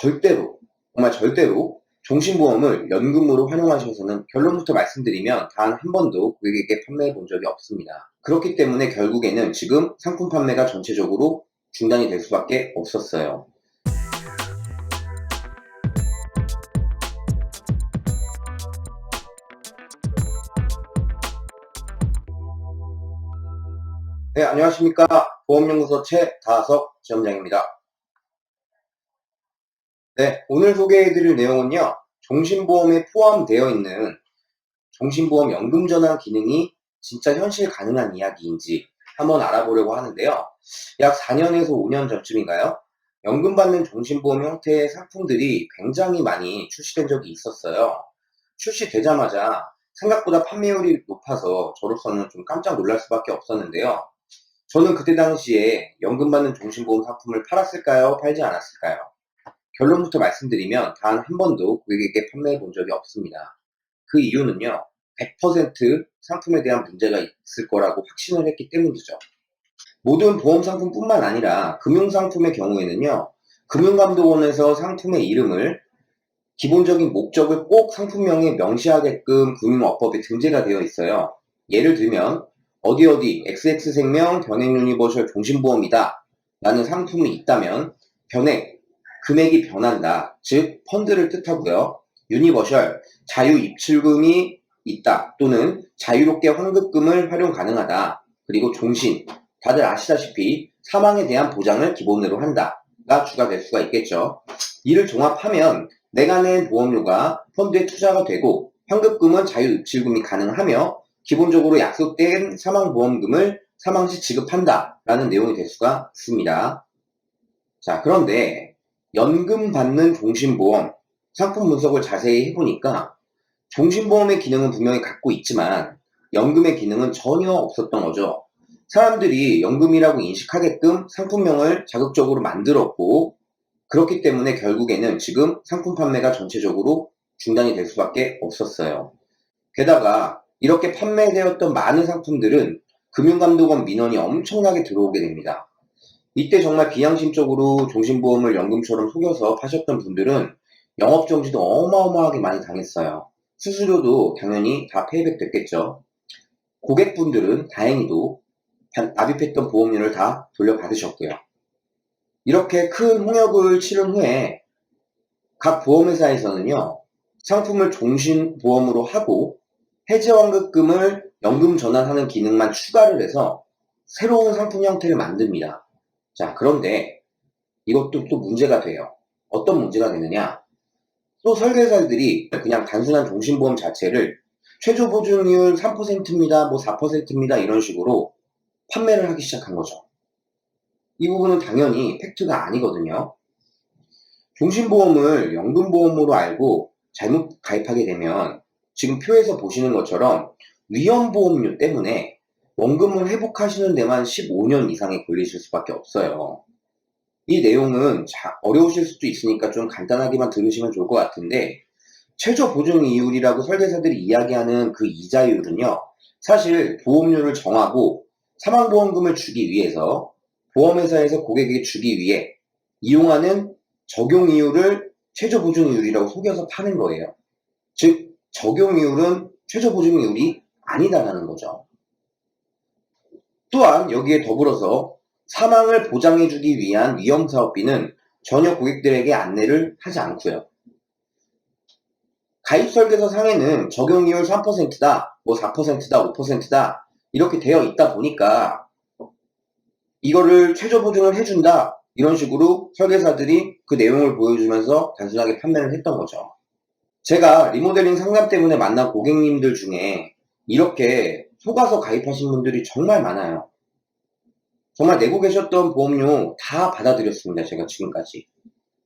절대로, 정말 절대로 종신보험을 연금으로 활용하셔서는 결론부터 말씀드리면 단 한 번도 고객에게 판매해 본 적이 없습니다. 그렇기 때문에 결국에는 지금 상품 판매가 전체적으로 중단이 될 수밖에 없었어요. 네, 안녕하십니까. 보험연구소 최다석 지점장입니다. 네, 오늘 소개해드릴 내용은요, 종신보험에 포함되어 있는 종신보험 연금전환 기능이 진짜 현실 가능한 이야기인지 한번 알아보려고 하는데요. 약 4년에서 5년 전쯤인가요? 연금받는 종신보험 형태의 상품들이 굉장히 많이 출시된 적이 있었어요. 출시되자마자 생각보다 판매율이 높아서 저로서는 좀 깜짝 놀랄 수밖에 없었는데요. 저는 그때 당시에 연금받는 종신보험 상품을 팔았을까요? 팔지 않았을까요? 결론부터 말씀드리면 단 한 번도 고객에게 판매해 본 적이 없습니다. 그 이유는요, 100% 상품에 대한 문제가 있을 거라고 확신을 했기 때문이죠. 모든 보험 상품뿐만 아니라 금융상품의 경우에는요, 금융감독원에서 상품의 이름을 기본적인 목적을 꼭 상품명에 명시하게끔 금융업법에 등재가 되어 있어요. 예를 들면 어디 XX생명 변액유니버셜 종신보험이다 라는 상품이 있다면 변액, 금액이 변한다, 즉 펀드를 뜻하고요. 유니버셜, 자유 입출금이 있다 또는 자유롭게 환급금을 활용 가능하다. 그리고 종신, 다들 아시다시피 사망에 대한 보장을 기본으로 한다가 주가 될 수가 있겠죠. 이를 종합하면 내가 낸 보험료가 펀드에 투자가 되고 환급금은 자유 입출금이 가능하며 기본적으로 약속된 사망보험금을 사망시 지급한다라는 내용이 될 수가 있습니다. 자, 그런데 연금 받는 종신보험 상품 분석을 자세히 해보니까 종신보험의 기능은 분명히 갖고 있지만 연금의 기능은 전혀 없었던 거죠. 사람들이 연금이라고 인식하게끔 상품명을 자극적으로 만들었고 그렇기 때문에 결국에는 지금 상품 판매가 전체적으로 중단이 될 수밖에 없었어요. 게다가 이렇게 판매되었던 많은 상품들은 금융감독원 민원이 엄청나게 들어오게 됩니다. 이때 정말 비양심적으로 종신보험을 연금처럼 속여서 파셨던 분들은 영업정지도 어마어마하게 많이 당했어요. 수수료도 당연히 다 페이백 됐겠죠. 고객분들은 다행히도 납입했던 보험료를 다 돌려받으셨고요. 이렇게 큰 홍역을 치른 후에 각 보험회사에서는요, 상품을 종신보험으로 하고 해지환급금을 연금 전환하는 기능만 추가를 해서 새로운 상품 형태를 만듭니다. 자, 그런데 이것도 또 문제가 돼요. 어떤 문제가 되느냐? 또 설계사들이 그냥 단순한 종신보험 자체를 최저 보증률 3%입니다, 4%입니다 이런 식으로 판매를 하기 시작한 거죠. 이 부분은 당연히 팩트가 아니거든요. 종신보험을 연금보험으로 알고 잘못 가입하게 되면 지금 표에서 보시는 것처럼 위험보험료 때문에 원금을 회복하시는 데만 15년 이상이 걸리실 수밖에 없어요. 이 내용은 어려우실 수도 있으니까 좀 간단하게만 들으시면 좋을 것 같은데 최저 보증 이율이라고 설계사들이 이야기하는 그 이자율은요, 사실 보험료를 정하고 사망보험금을 주기 위해서 보험회사에서 고객에게 주기 위해 이용하는 적용이율을 최저보증이율이라고 속여서 파는 거예요. 즉 적용이율은 최저보증이율이 아니다라는 거죠. 또한 여기에 더불어서 사망을 보장해주기 위한 위험사업비는 전혀 고객들에게 안내를 하지 않고요. 가입설계서 상에는 적용이율 3%다, 4%다, 5%다 이렇게 되어 있다 보니까 이거를 최저보증을 해준다 이런 식으로 설계사들이 그 내용을 보여주면서 단순하게 판매를 했던 거죠. 제가 리모델링 상담 때문에 만난 고객님들 중에 이렇게 속아서 가입하신 분들이 정말 많아요. 정말 내고 계셨던 보험료 다 받아들였습니다. 제가 지금까지.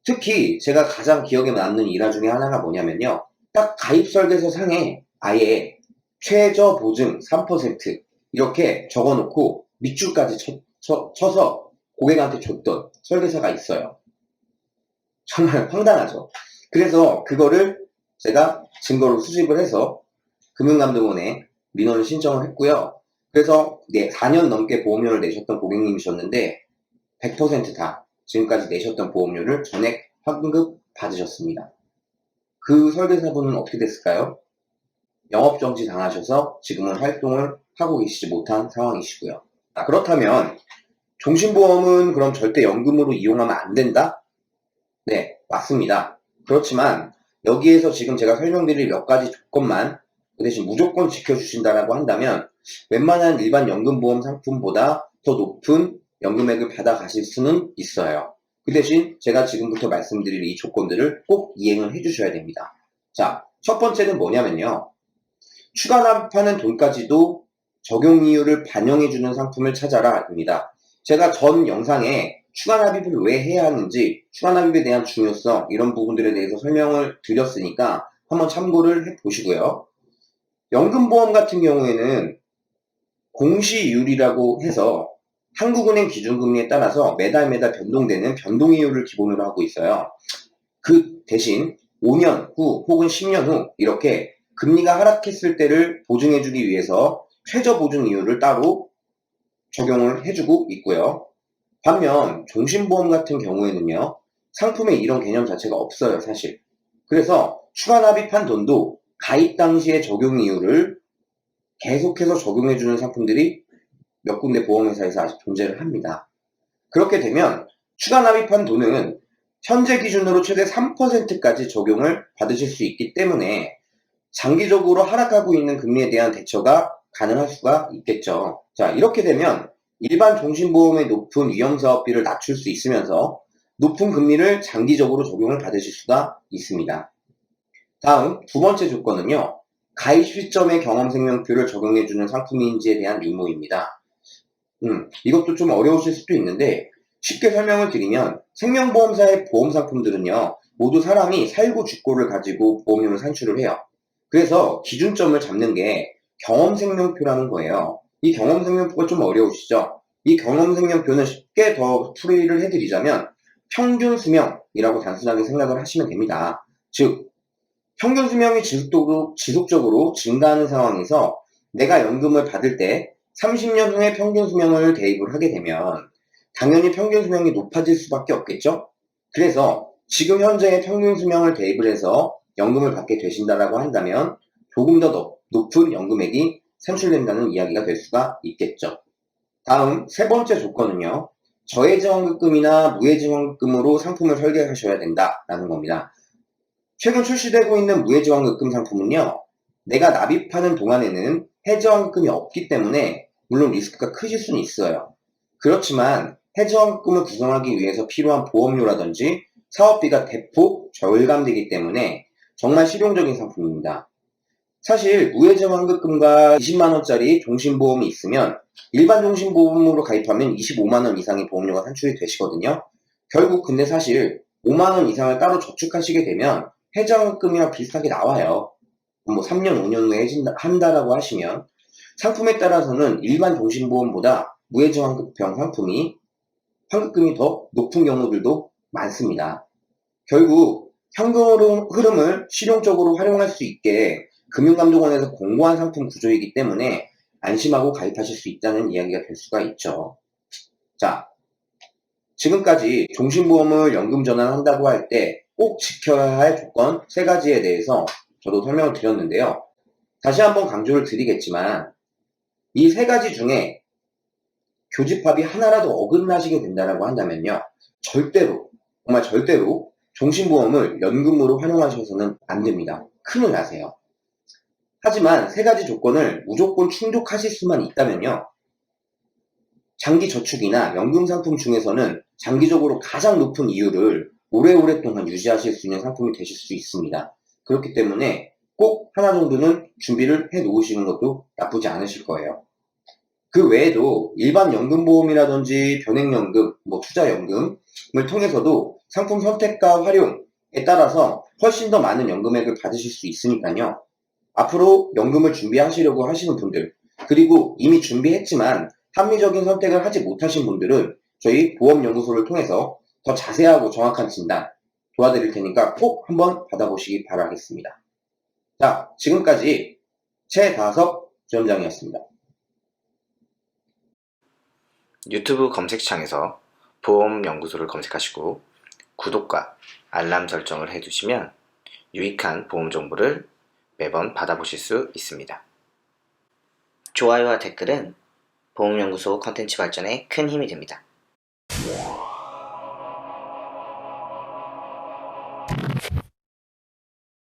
특히 제가 가장 기억에 남는 일화 중에 하나가 뭐냐면요. 딱 가입설계서 상에 아예 최저 보증 3% 이렇게 적어놓고 밑줄까지 쳐서 고객한테 줬던 설계사가 있어요. 정말 황당하죠. 그래서 그거를 제가 증거로 수집을 해서 금융감독원에 민원을 신청을 했고요. 그래서 4년 넘게 보험료를 내셨던 고객님이셨는데 100% 다 지금까지 내셨던 보험료를 전액 환급 받으셨습니다. 그 설계사분은 어떻게 됐을까요? 영업정지 당하셔서 지금은 활동을 하고 계시지 못한 상황이시고요. 그렇다면 종신보험은 그럼 절대 연금으로 이용하면 안 된다? 네, 맞습니다. 그렇지만 여기에서 지금 제가 설명드릴 몇 가지 조건만 그 대신 무조건 지켜주신다라고 한다면 웬만한 일반 연금보험 상품보다 더 높은 연금액을 받아가실 수는 있어요. 그 대신 제가 지금부터 말씀드릴 이 조건들을 꼭 이행을 해주셔야 됩니다. 자, 첫 번째는 뭐냐면요. 추가 납입하는 돈까지도 적용 이유를 반영해주는 상품을 찾아라입니다. 제가 전 영상에 추가 납입을 왜 해야 하는지, 추가 납입에 대한 중요성, 이런 부분들에 대해서 설명을 드렸으니까 한번 참고를 해보시고요. 연금보험 같은 경우에는 공시이율이라고 해서 한국은행 기준금리에 따라서 매달 변동되는 변동이율을 기본으로 하고 있어요. 그 대신 5년 후 혹은 10년 후 이렇게 금리가 하락했을 때를 보증해주기 위해서 최저보증이율을 따로 적용을 해주고 있고요. 반면 종신보험 같은 경우에는요. 상품에 이런 개념 자체가 없어요, 사실. 그래서 추가 납입한 돈도 가입 당시의 적용 이유를 계속해서 적용해주는 상품들이 몇 군데 보험회사에서 아직 존재를 합니다. 그렇게 되면 추가 납입한 돈은 현재 기준으로 최대 3%까지 적용을 받으실 수 있기 때문에 장기적으로 하락하고 있는 금리에 대한 대처가 가능할 수가 있겠죠. 자, 이렇게 되면 일반 종신보험의 높은 위험사업비를 낮출 수 있으면서 높은 금리를 장기적으로 적용을 받으실 수가 있습니다. 다음 두 번째 조건은요. 가입 시점의 경험생명표를 적용해주는 상품인지에 대한 의무입니다. 이것도 좀 어려우실 수도 있는데 쉽게 설명을 드리면 생명보험사의 보험상품들은요. 모두 사람이 살고 죽고를 가지고 보험료를 산출을 해요. 그래서 기준점을 잡는 게 경험생명표라는 거예요. 이 경험생명표가 좀 어려우시죠? 이 경험생명표는 쉽게 더 풀이를 해드리자면 평균수명이라고 단순하게 생각을 하시면 됩니다. 즉 평균 수명이 지속적으로 증가하는 상황에서 내가 연금을 받을 때 30년 후에 평균 수명을 대입을 하게 되면 당연히 평균 수명이 높아질 수밖에 없겠죠? 그래서 지금 현재의 평균 수명을 대입을 해서 연금을 받게 되신다라고 한다면 조금 더 높은 연금액이 산출된다는 이야기가 될 수가 있겠죠. 다음 세 번째 조건은요. 저해지원금이나 무해지원금으로 상품을 설계하셔야 된다라는 겁니다. 최근 출시되고 있는 무해지원금 상품은요. 내가 납입하는 동안에는 해지원금이 없기 때문에 물론 리스크가 크실 수는 있어요. 그렇지만 해지원금을 구성하기 위해서 필요한 보험료라든지 사업비가 대폭 절감되기 때문에 정말 실용적인 상품입니다. 사실 무해지원금과 20만원짜리 종신보험이 있으면 일반 종신보험으로 가입하면 25만원 이상의 보험료가 산출이 되시거든요. 결국 근데 사실 5만원 이상을 따로 저축하시게 되면 해지원금이랑 비슷하게 나와요. 뭐 3년, 5년 후에 한다라고 하시면 상품에 따라서는 일반 종신보험보다 무해지원금형 상품이 환급금이 더 높은 경우들도 많습니다. 결국 현금 흐름을 실용적으로 활용할 수 있게 금융감독원에서 공고한 상품 구조이기 때문에 안심하고 가입하실 수 있다는 이야기가 될 수가 있죠. 자, 지금까지 종신보험을 연금 전환한다고 할 때 꼭 지켜야 할 조건 3가지에 대해서 저도 설명을 드렸는데요. 다시 한번 강조를 드리겠지만 이 3가지 중에 교집합이 하나라도 어긋나시게 된다고 한다면요. 절대로, 정말 절대로 종신보험을 연금으로 활용하셔서는 안 됩니다. 큰일 나세요. 하지만 3가지 조건을 무조건 충족하실 수만 있다면요. 장기 저축이나 연금 상품 중에서는 장기적으로 가장 높은 이율을 오래오랫동안 유지하실 수 있는 상품이 되실 수 있습니다. 그렇기 때문에 꼭 하나 정도는 준비를 해 놓으시는 것도 나쁘지 않으실 거예요. 그 외에도 일반 연금보험이라든지 변액연금, 투자연금을 통해서도 상품 선택과 활용에 따라서 훨씬 더 많은 연금액을 받으실 수 있으니까요. 앞으로 연금을 준비하시려고 하시는 분들, 그리고 이미 준비했지만 합리적인 선택을 하지 못하신 분들은 저희 보험연구소를 통해서 더 자세하고 정확한 진단 도와드릴 테니까 꼭 한번 받아보시기 바라겠습니다. 자, 지금까지 최다석 지원장이었습니다. 유튜브 검색창에서 보험연구소를 검색하시고 구독과 알람 설정을 해두시면 유익한 보험 정보를 매번 받아보실 수 있습니다. 좋아요와 댓글은 보험연구소 컨텐츠 발전에 큰 힘이 됩니다.